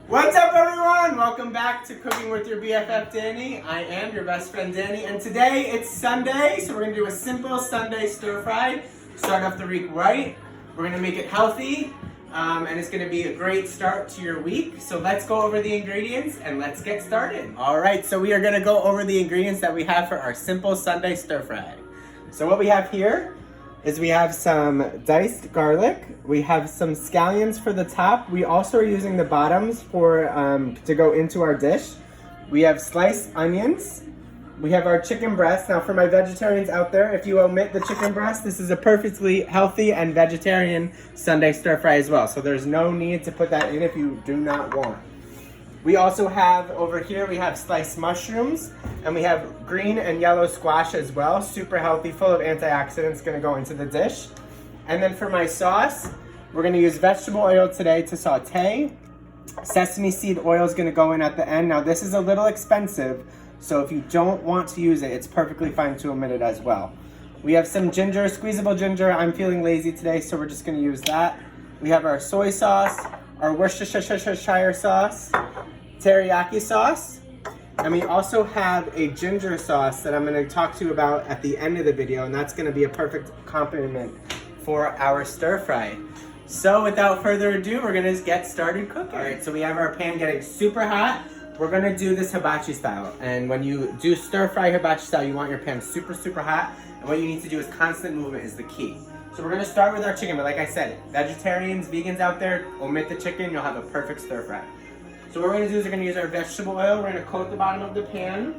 What's up, everyone? Welcome back to Cooking with your BFF, Danny. I am your best friend, Danny, and today it's Sunday, so we're gonna do a simple Sunday stir fry. Start off the week right. We're gonna make it healthy, and it's gonna be a great start to your week. So let's go over the ingredients and let's get started. All right, so we are gonna go over the ingredients that we have for our simple Sunday stir fry. So what we have here is we have some diced garlic, we have some scallions for the top, we also are using the bottoms for to go into our dish. We have sliced onions, we have our chicken breast. Now for my vegetarians out there, if you omit the chicken breast, this is a perfectly healthy and vegetarian Sunday stir fry as well. So there's no need to put that in if you do not want. We also have over here, we have sliced mushrooms, and we have green and yellow squash as well. Super healthy, full of antioxidants, gonna go into the dish. And then for my sauce, we're gonna use vegetable oil today to saute. Sesame seed oil is gonna go in at the end. Now this is a little expensive, so if you don't want to use it, it's perfectly fine to omit it as well. We have some ginger, squeezable ginger. I'm feeling lazy today, so we're just gonna use that. We have our soy sauce, our Worcestershire sauce, teriyaki sauce, and we also have a ginger sauce that I'm going to talk to you about at the end of the video, and that's going to be a perfect accompaniment for our stir fry. So without further ado, we're going to get started cooking. All right, so we have our pan getting super hot. We're going to do this hibachi style, and when you do stir fry hibachi style, you want your pan super hot, and what you need to do is constant movement is the key. So we're gonna start with our chicken, but like I said, vegetarians, vegans out there, omit the chicken, you'll have a perfect stir fry. So what we're gonna do is we're gonna use our vegetable oil, we're gonna coat the bottom of the pan,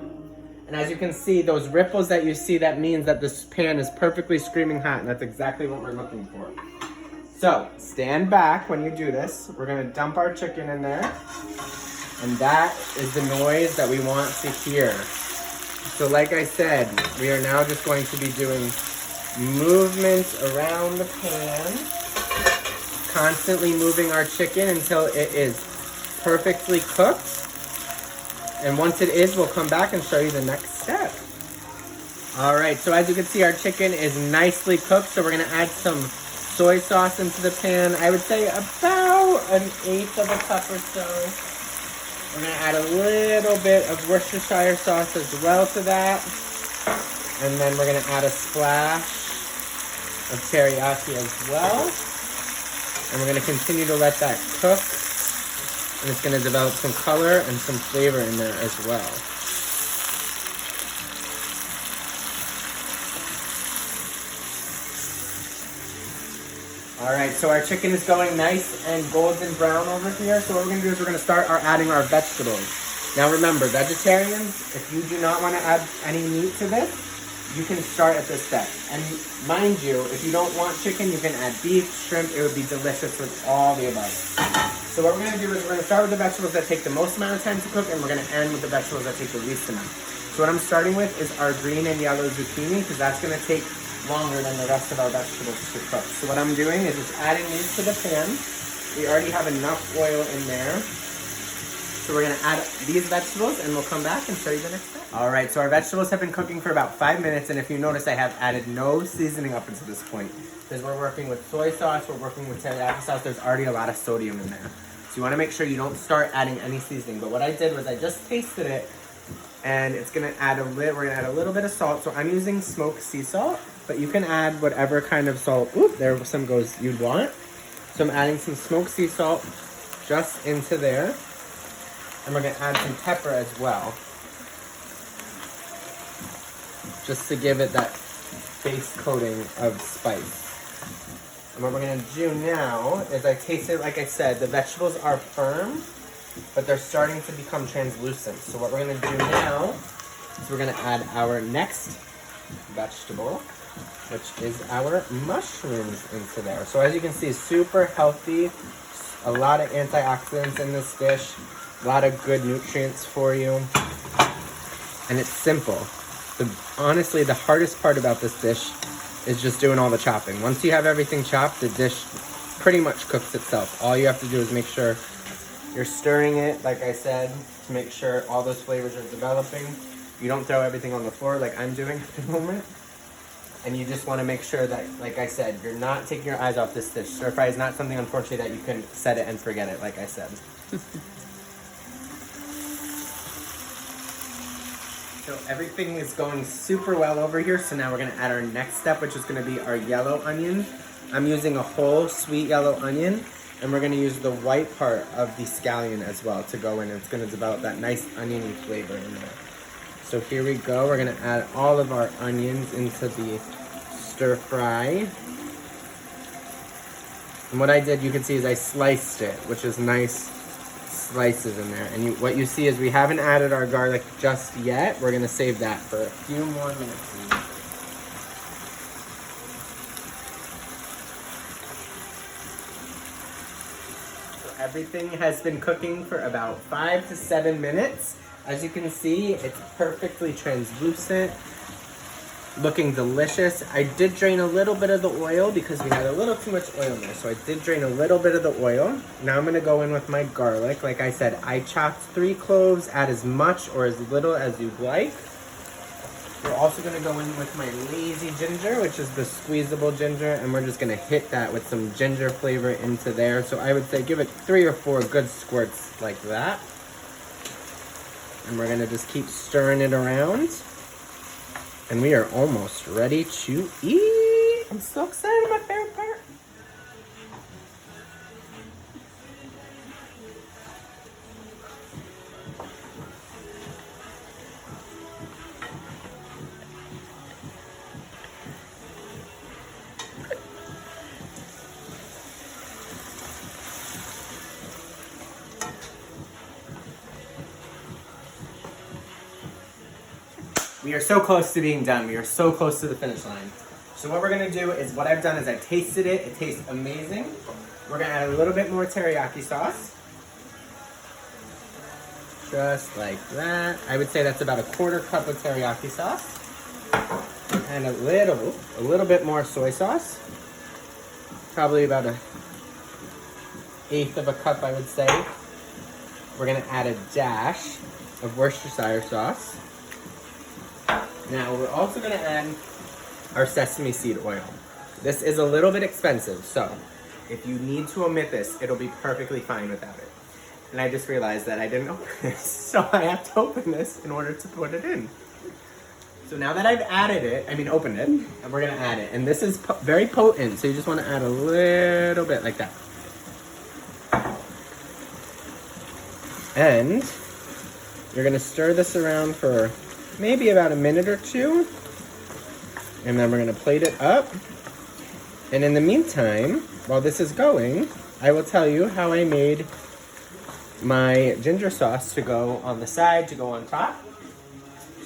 and as you can see, those ripples that you see, that means that this pan is perfectly screaming hot, and that's exactly what we're looking for. So, stand back when you do this. We're gonna dump our chicken in there, and that is the noise that we want to hear. So like I said, we are now just going to be doing movements around the pan, constantly moving our chicken until it is perfectly cooked. And once it is, we'll come back and show you the next step. All right, so as you can see, our chicken is nicely cooked. So we're gonna add some soy sauce into the pan. I would say about 1/8 of a cup or so. We're gonna add a little bit of Worcestershire sauce as well to that. And then we're gonna add a splash of teriyaki as well. And we're gonna continue to let that cook. And it's gonna develop some color and some flavor in there as well. All right, so our chicken is going nice and golden brown over here. So what we're gonna do is we're gonna start adding our vegetables. Now remember, vegetarians, if you do not wanna add any meat to this, you can start at this step. And mind you, if you don't want chicken, you can add beef, shrimp. It would be delicious with all the above. So what we're gonna do is we're gonna start with the vegetables that take the most amount of time to cook, and we're gonna end with the vegetables that take the least amount. So what I'm starting with is our green and yellow zucchini, because that's gonna take longer than the rest of our vegetables to cook. So what I'm doing is just adding these to the pan. We already have enough oil in there. So we're gonna add these vegetables and we'll come back and show you the next step. All right, so our vegetables have been cooking for about 5 minutes, and if you notice, I have added no seasoning up until this point. Because we're working with soy sauce, we're working with teriyaki sauce, there's already a lot of sodium in there. So you wanna make sure you don't start adding any seasoning. But what I did was I just tasted it, and it's gonna add we're gonna add a little bit of salt. So I'm using smoked sea salt, but you can add whatever kind of salt, there some goes, you'd want. So I'm adding some smoked sea salt just into there. And we're gonna add some pepper as well, just to give it that base coating of spice. And what we're gonna do now is I taste it, like I said, the vegetables are firm, but they're starting to become translucent. So what we're gonna do now is we're gonna add our next vegetable, which is our mushrooms into there. So as you can see, super healthy, a lot of antioxidants in this dish. A lot of good nutrients for you, and it's simple. Honestly, the hardest part about this dish is just doing all the chopping. Once you have everything chopped, the dish pretty much cooks itself. All you have to do is make sure you're stirring it, like I said, to make sure all those flavors are developing. You don't throw everything on the floor like I'm doing at the moment. And you just want to make sure that, like I said, you're not taking your eyes off this dish. Stir fry is not something, unfortunately, that you can set it and forget it, like I said. So everything is going super well over here. So now we're gonna add our next step, which is gonna be our yellow onion. I'm using a whole sweet yellow onion, and we're gonna use the white part of the scallion as well to go in. It's gonna develop that nice oniony flavor in there. So here we go. We're gonna add all of our onions into the stir fry. And what I did, you can see, is I sliced it, which is nice slices in there. And what you see is we haven't added our garlic just yet. We're gonna save that for a few more minutes. So everything has been cooking for about 5 to 7 minutes. As you can see, it's perfectly translucent, looking delicious. I did drain a little bit of the oil because we had a little too much oil in there. So I did drain a little bit of the oil. Now I'm gonna go in with my garlic. Like I said, I chopped 3 cloves, add as much or as little as you'd like. We're also gonna go in with my lazy ginger, which is the squeezable ginger, and we're just gonna hit that with some ginger flavor into there. So I would say give it 3 or 4 good squirts like that. And we're gonna just keep stirring it around. And we are almost ready to eat. I'm so excited, my favorite part. We are so close to being done. We are so close to the finish line. So what we're gonna do is, what I've done is I've tasted it. It tastes amazing. We're gonna add a little bit more teriyaki sauce. Just like that. I would say that's about a 1/4 cup of teriyaki sauce. And a little bit more soy sauce. Probably about a 1/8 of a cup, I would say. We're gonna add a dash of Worcestershire sauce. Now we're also gonna add our sesame seed oil. This is a little bit expensive, so if you need to omit this, it'll be perfectly fine without it. And I just realized that I didn't open this, so I have to open this in order to put it in. So now that I've opened it, and we're gonna add it. And this is very potent, so you just wanna add a little bit like that. And you're gonna stir this around for maybe about a minute or 2. And then we're gonna plate it up. And in the meantime, while this is going, I will tell you how I made my ginger sauce to go on the side, to go on top.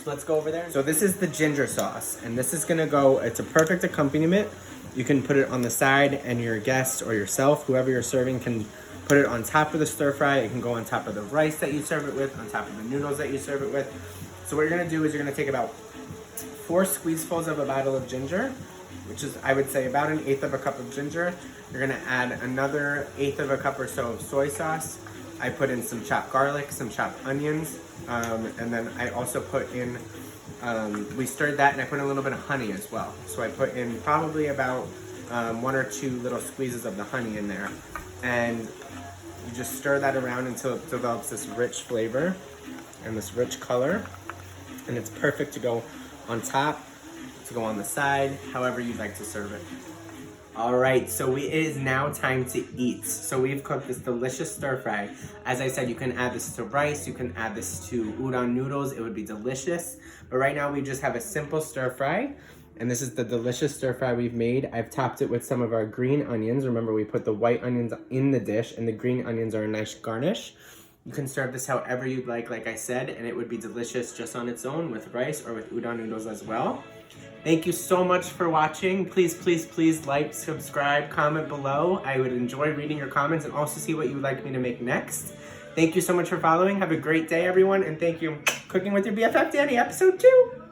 So let's go over there. So this is the ginger sauce, and this is gonna go, it's a perfect accompaniment. You can put it on the side, and your guest or yourself, whoever you're serving, can put it on top of the stir fry. It can go on top of the rice that you serve it with, on top of the noodles that you serve it with. So what you're gonna do is you're gonna take about 4 squeezefuls of a bottle of ginger, which is, I would say, about an 1/8 of a cup of ginger. You're gonna add another 1/8 of a cup or so of soy sauce. I put in some chopped garlic, some chopped onions, and then I also put in, we stirred that, and I put in a little bit of honey as well. So I put in probably about 1 or 2 little squeezes of the honey in there. And you just stir that around until it develops this rich flavor and this rich color. And it's perfect to go on top, to go on the side, however you'd like to serve it. All right, so it is now time to eat. So we've cooked this delicious stir fry. As I said, you can add this to rice, you can add this to udon noodles, it would be delicious. But right now we just have a simple stir fry. And this is the delicious stir fry we've made. I've topped it with some of our green onions. Remember, we put the white onions in the dish, and the green onions are a nice garnish. You can serve this however you'd like I said, and it would be delicious just on its own with rice or with udon noodles as well. Thank you so much for watching. Please, please, please like, subscribe, comment below. I would enjoy reading your comments and also see what you would like me to make next. Thank you so much for following. Have a great day, everyone, and thank you. Cooking with your BFF, Danny, episode 2.